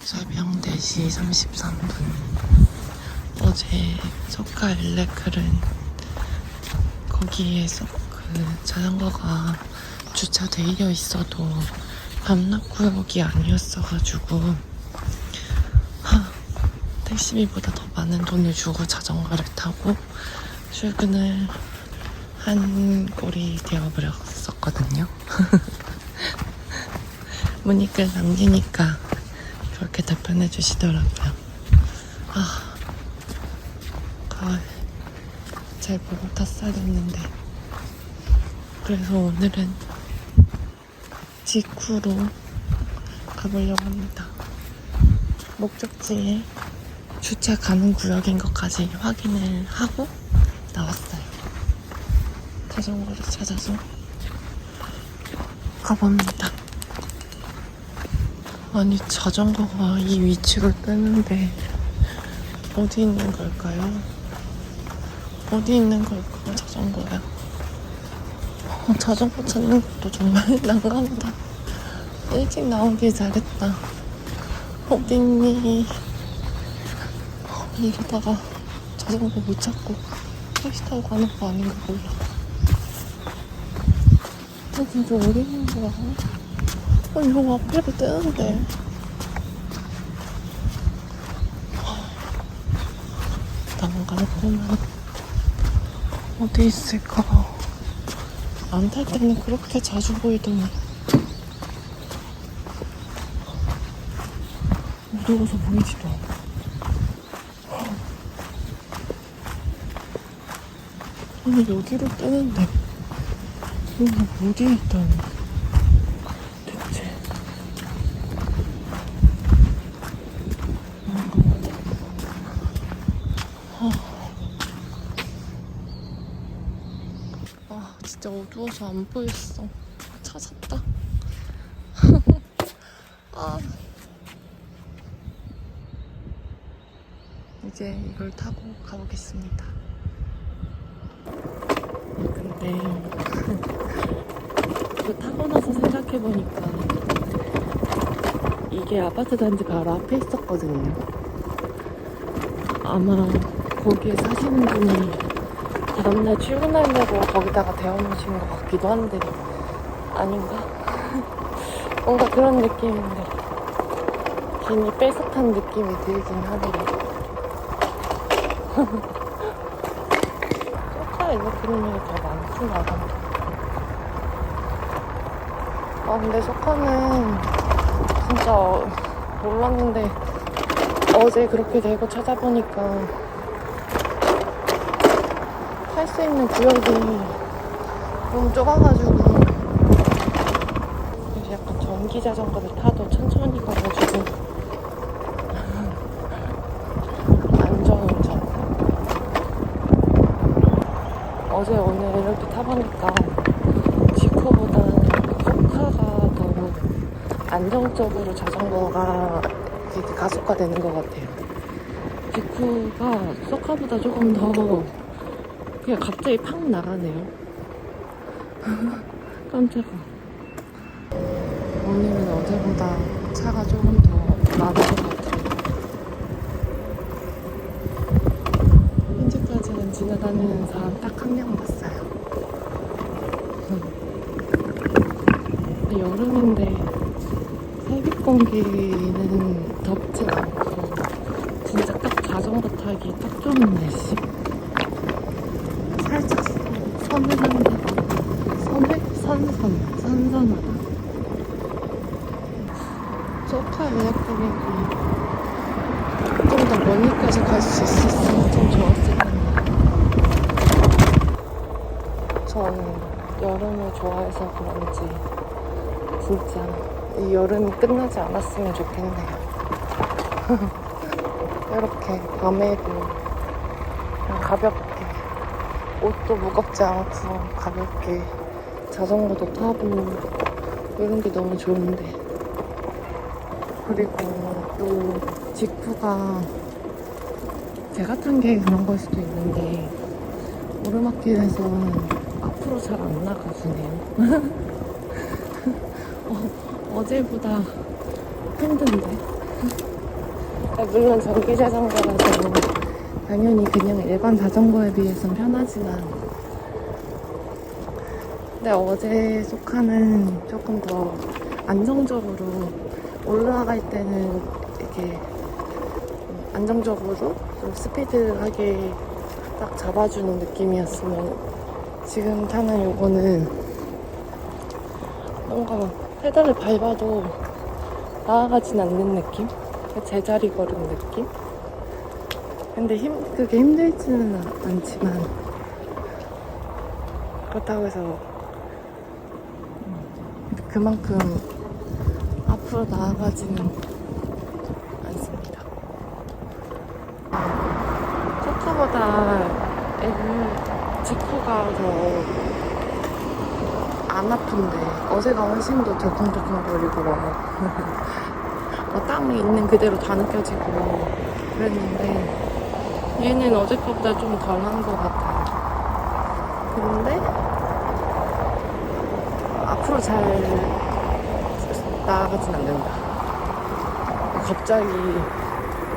새벽 4시 33분. 어제 석가 엘레클은 거기에서 그 자전거가 주차돼 있어도 밤낮 구역이 아니었어가지고 택시비보다 더 많은 돈을 주고 자전거를 타고 출근을 한 꼴이 되어버렸었거든요. 문의글 남기니까 그렇게 답변해 주시더라고요. 가을 잘 보고 탔어야 됐는데. 그래서 오늘은 직후로 가보려고 합니다. 목적지에 주차 가능 구역인 것까지 확인을 하고 나왔어요. 자전거를 찾아서 가봅니다. 아니, 자전거가 이 위치로 뜨는데 어디 있는 걸까요? 어디 있는 걸까, 자전거야? 자전거 찾는 것도 정말 난감하다. 일찍 나오길 잘했다. 어디 있니? 이러다가 자전거 못 찾고 택시 타고 가는 거 아닌가 몰라. 진짜 어디 있는 거야? 이거 앞에도 뜨는데. 난감하구나. 어디 있을까? 안 탈 때는 그렇게 자주 보이더니 어두워서 보이지도 않아. 아니, 여기로 뜨는데 여기 어디에 있다니 대체. 진짜 어두워서 안 보였어. 찾았다. 이제 이걸 타고 가보겠습니다. 근데 이거 타고 나서 생각해보니까 이게 아파트 단지 바로 앞에 있었거든요. 아마 거기에 사시는 분이 다음날 출근하려고 거기다가 데워놓으신 것 같기도 한데 아닌가? 뭔가 그런 느낌인데 괜히 뺏어탄 느낌이 들긴 하네요. 소카 엘레크리님이 더 많구나. 근데 소카는 진짜 몰랐는데 어제 그렇게 되고 찾아보니까 탈 수 있는 구역이 너무 좁아가지고 그래서 약간 전기 자전거를 타도 천천히 가가지고 안전운전. 어제 오늘 이렇게 타보니까 지코보다는 소카가 더 안정적으로 자전거가 이렇게 가속화되는 것 같아요. 지코가 소카보다 조금 더 그냥 갑자기 팍 나가네요. 깜짝아. 오늘은 어제보다 차가 조금 더 많은 것 같아요. 현재까지는 지나다니는 사람 딱 한 명 봤어요. 여름인데 햇빛 공기는 덥진 않고 진짜 딱 자전거 타기 딱 좋은 날씨. 살짝 서늘한데 선선하다. 소카 엘레크릭이 좀 더 멀리까지 갈 수 있었으면 좀 좋았을 텐데. 전 여름을 좋아해서 그런지 진짜 이 여름이 끝나지 않았으면 좋겠네요. 이렇게 밤에도 그냥 가볍게 옷도 무겁지 않고 가볍게 자전거도 타고 이런 게 너무 좋은데. 그리고 또 직후가 제가 탄 게 그런 걸 수도 있는데 오르막길에서 앞으로 잘 안 나가주네요. 어제보다 힘든데 물론 전기 자전거라서 당연히 그냥 일반 자전거에 비해서는 편하지만, 근데 어제 소카는 조금 더 안정적으로 올라갈 때는 이렇게 안정적으로 좀 스피드하게 딱 잡아주는 느낌이었으면, 지금 타는 요거는 뭔가 페달을 밟아도 나아가진 않는 느낌? 제자리 걸음 느낌? 근데 그게 힘들지는 않지만, 그렇다고 해서 그만큼 앞으로 나아가지는 않습니다. 소카보다 지코가 더 안 아픈데, 어제가 훨씬 더 덜컹덜컹거리고 땀이 있는 그대로 다 느껴지고 그랬는데, 얘는 어제보다 좀 덜한 것 같아요. 근데 앞으로 잘 나아가진 않는다. 갑자기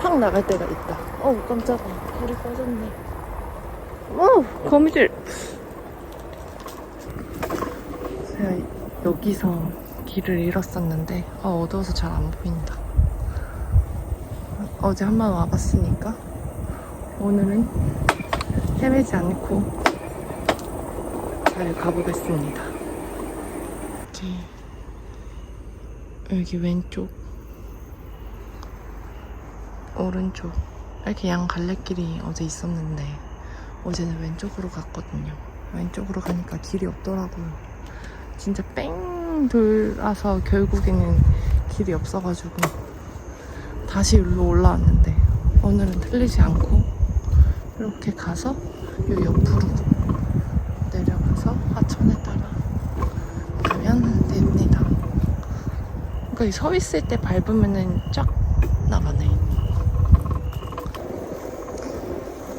팍 나갈 때가 있다. 어우 깜짝아, 불이 꺼졌네. 거미줄. 제가 여기서 길을 잃었었는데 어두워서 잘 안 보인다. 어제 한 번 와봤으니까 오늘은 헤매지 않고 잘 가보겠습니다. 여기 왼쪽, 오른쪽 이렇게 양 갈래길이 어제 있었는데 어제는 왼쪽으로 갔거든요. 왼쪽으로 가니까 길이 없더라고요. 진짜 뺑 돌아서 결국에는 길이 없어가지고 다시 여기로 올라왔는데, 오늘은 틀리지 않고 이렇게 가서 요 옆으로 내려가서 하천에 따라 가면 됩니다. 그러니까 서 있을 때 밟으면은 쫙 나가네.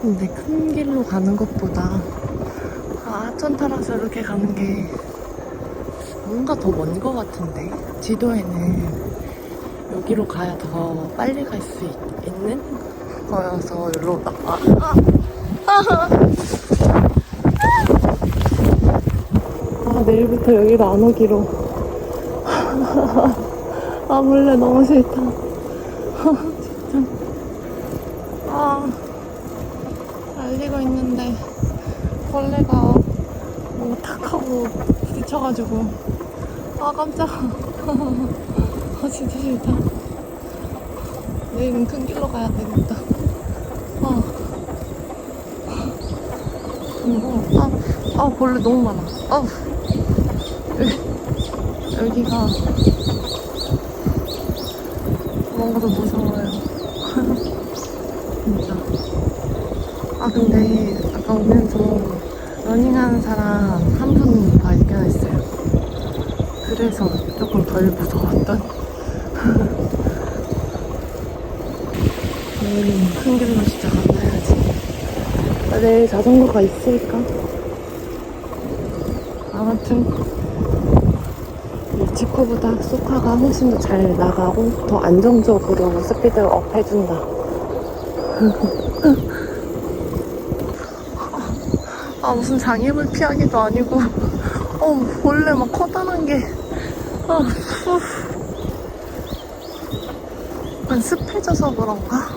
근데 큰 길로 가는 것보다 하천 따라서 이렇게 가는 게 뭔가 더 먼 것 같은데, 지도에는 여기로 가야 더 빨리 갈 수 있는 거여서 여기로 내일부터 여기로 안 오기로. 몰래 너무 싫다. 진짜. 달리고 있는데 벌레가 뭔가 탁 하고 부딪혀가지고 깜짝아. 진짜 싫다. 내일은 큰 길로 가야 되겠다. 벌레 너무 많아. 여기가 뭔가 더 무서워요. 진짜. 근데 아까 오면서 러닝하는 사람 한 분 발견했어요. 그래서 조금 덜 무서웠던. 내일은 큰 길로 진짜 가봐야지. 내일 자전거가 있을까? 아무튼 이 지코보다 소카가 훨씬 더 잘 나가고 더 안정적으로 스피드를 업 해준다. 무슨 장애물 피하기도 아니고 원래 막 커다란 게 약간 습해져서 그런가?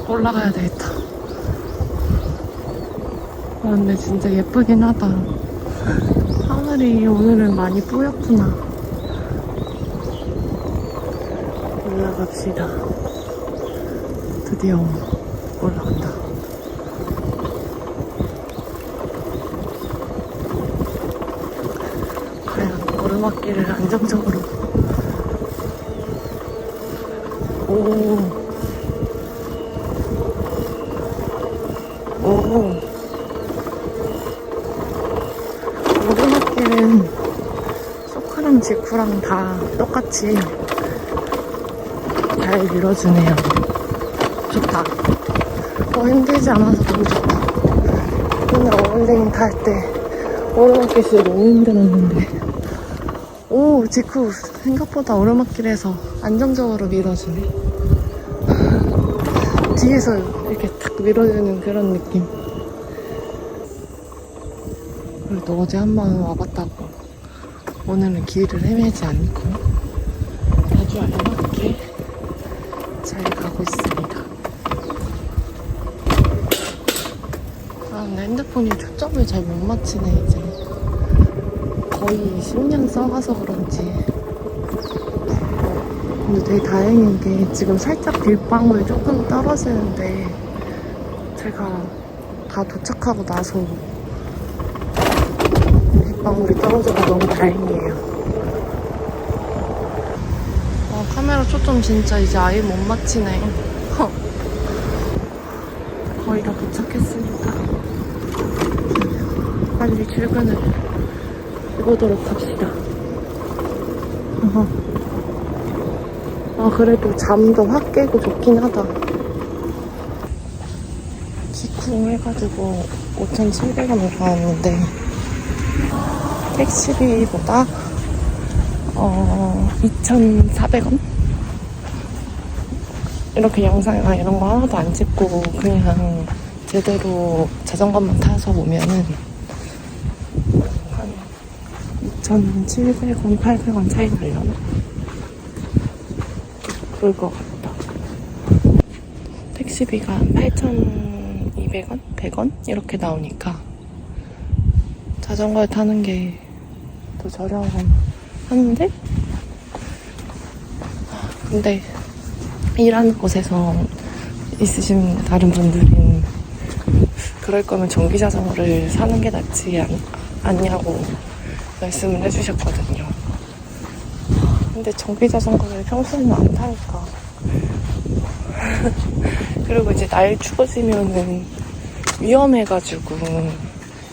올라가야 되겠다. 근데 진짜 예쁘긴 하다. 하늘이 오늘은 많이 뿌였구나. 올라갑시다. 드디어 올라간다. 과연 오르막길을 안정적으로. 오. 오르막길은 소카랑 지쿠랑 다 똑같이 잘 밀어주네요. 좋다. 힘들지 않아서 너무 좋다. 오늘 어울링 탈 때 오르막길 진짜 너무 힘들었는데 오, 직후 생각보다 오르막길에서 안정적으로 밀어주네. 뒤에서 이렇게 탁 밀어주는 그런 느낌. 그래도 어제 한 번 와봤다고 오늘은 길을 헤매지 않고 아주 알맞게 잘 가고 있습니다. 아, 근데 핸드폰이 초점을 잘 못 맞추네, 이제. 거의 10년 써가서 그런지. 근데 되게 다행인 게 지금 살짝 빗방울이 조금 떨어지는데 제가 다 도착하고 나서 빗방울이 떨어져서 너무 다행이에요. 카메라 초점 진짜 이제 아예 못 맞히네. 거의 다 도착했으니까 빨리 출근을 해보도록 합시다. 아, 그래도 잠도 확 깨고 좋긴 하다. 직후 해가지고 5,700원을 나왔는데 택시비보다 2,400원? 이렇게 영상이나 이런 거 하나도 안 찍고 그냥 제대로 자전거만 타서 오면은 한 2,700원, 800원 차이 나려나? 그럴 것 같다. 택시비가 8,200원? 100원? 이렇게 나오니까 자전거를 타는 게 더 저렴한데? 근데 일하는 곳에서 있으신 다른 분들은 그럴 거면 전기 자전거를 사는 게 낫지 않냐고 말씀을 해주셨거든요. 근데 전기 자전거를 평소에는 안 타니까. 그리고 이제 날 추워지면은 위험해가지고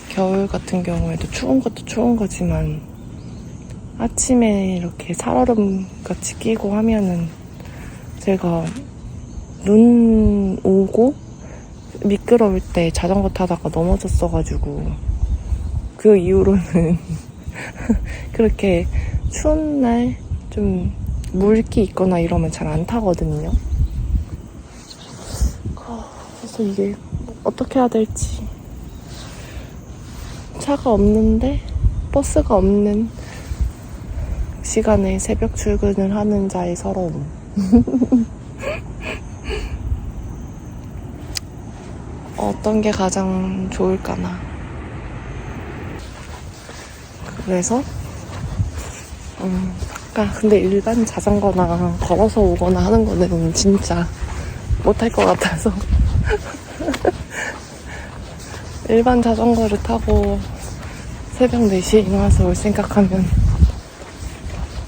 겨울 같은 경우에도 추운 것도 추운 거지만 아침에 이렇게 살얼음 같이 끼고 하면은 제가 눈 오고 미끄러울 때 자전거 타다가 넘어졌어가지고 그 이후로는 그렇게 추운 날 좀 물기 있거나 이러면 잘 안 타거든요. 그래서 이게 어떻게 해야 될지. 차가 없는데 버스가 없는 시간에 새벽 출근을 하는 자의 서러움. 어떤 게 가장 좋을까나. 그래서 근데 일반 자전거나 걸어서 오거나 하는 거는 진짜 못할 것 같아서 일반 자전거를 타고 새벽 4시에 일어나서 올 생각하면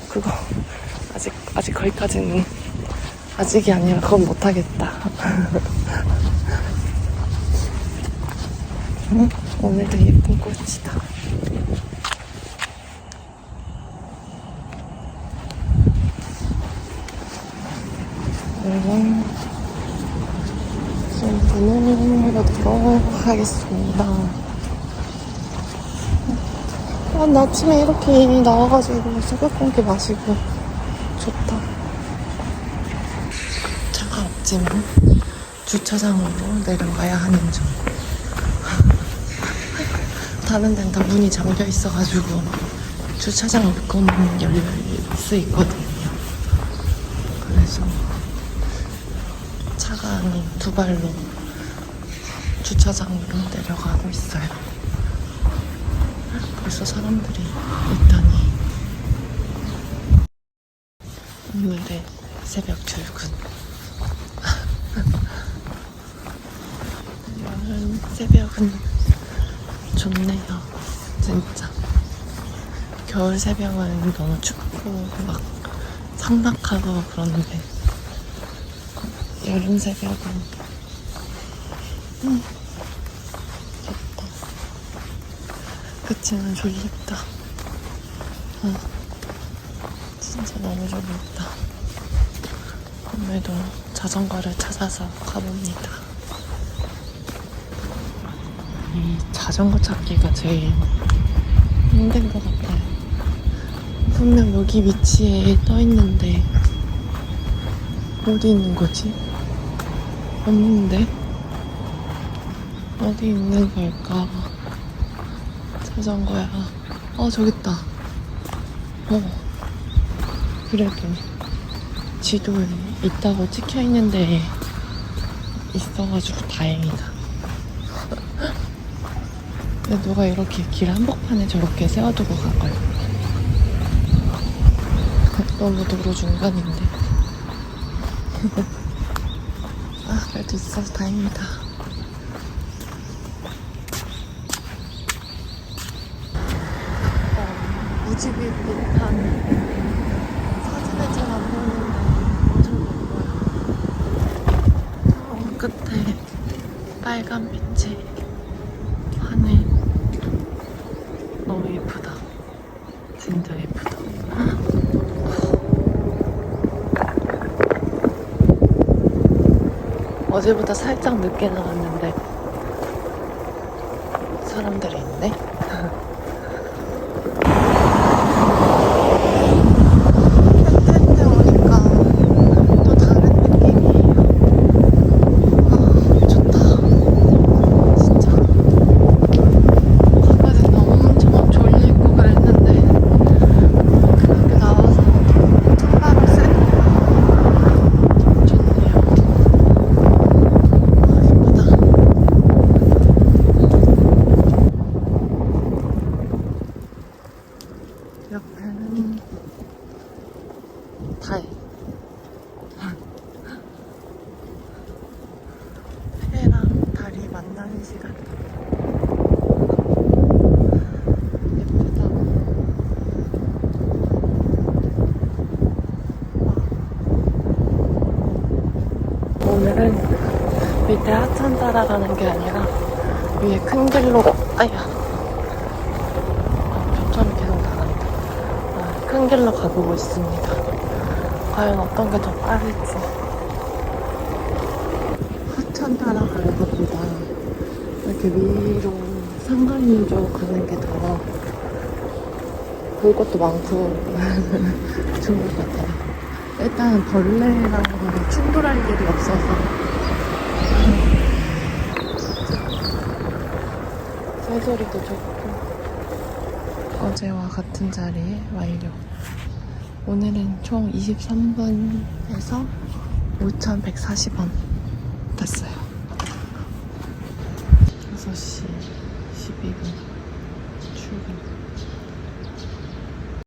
그거 아직 거기까지는 아직이 아니라 그건 못하겠다. 오늘도 예쁜 꽃이다. 신분을 해보도록 하겠습니다. 나 아침에 이렇게 나와가지고 새벽 공기 마시고 좋다. 차가 없지만 주차장으로 내려가야 하는 중. 다른 데는 다 문이 잠겨 있어가지고 주차장 입구는 열릴 수 있거든요. 그래서 차가 두 발로 주차장으로 내려가고 있어요. 벌써 사람들이 있다니. 오늘의 새벽 출근. 이런 새벽은 좋네요. 진짜. 겨울 새벽은 너무 춥고 막 삭막하고 그런데 여름 새벽은 좋다. 그치만 졸립다. 진짜 너무 졸립다. 오늘도 자전거를 찾아서 가봅니다. 이 자전거 찾기가 제일 힘든 것 같아요. 분명 여기 위치에 떠 있는데 어디 있는 거지? 없는데? 어디 있는 걸까? 자전거야. 저기 있다. 그래도 지도에 있다고 찍혀 있는데 있어가지고 다행이다. 근데 누가 이렇게 길 한복판에 저렇게 세워두고 가걸. 너무 도로 중간인데. 그래도 있어서 다행이다. 무지개 빛한 사진에 잘 안 보이는데 엄청 예뻐요. 끝에 빨간 빛이 하늘. 너무 예쁘다. 진짜 예쁘다. 어제보다 살짝 늦게 나왔는데 사람들이 있네. 햇빛에 오니까 또 다른 느낌이에요. 좋다. 진짜. 아까 전에 엄청 졸리고 그랬는데 그렇게 나와서 찬바람 쐬니까 좋네요. 이쁘다. 옆에는 달. 해랑 달이 만나는 시간. 예쁘다. 오늘은 밑에 하천 따라가는 게 아니라 위에 큰 길로, 저처럼 계속 나간다. 큰 길로 가보고 있습니다. 과연 어떤 게 더 빠를지. 하천 따라가는 것보다 이렇게 위로 상강 쪽으로 가는 게 더 볼 것도 많고 좋은 것 같아요. 일단 벌레랑 충돌할 일이 없어서 새소리도 좋고. 어제와 같은 자리에 완료. 오늘은 총 23분에서 5,140원 됐어요. 6시 12분 출근.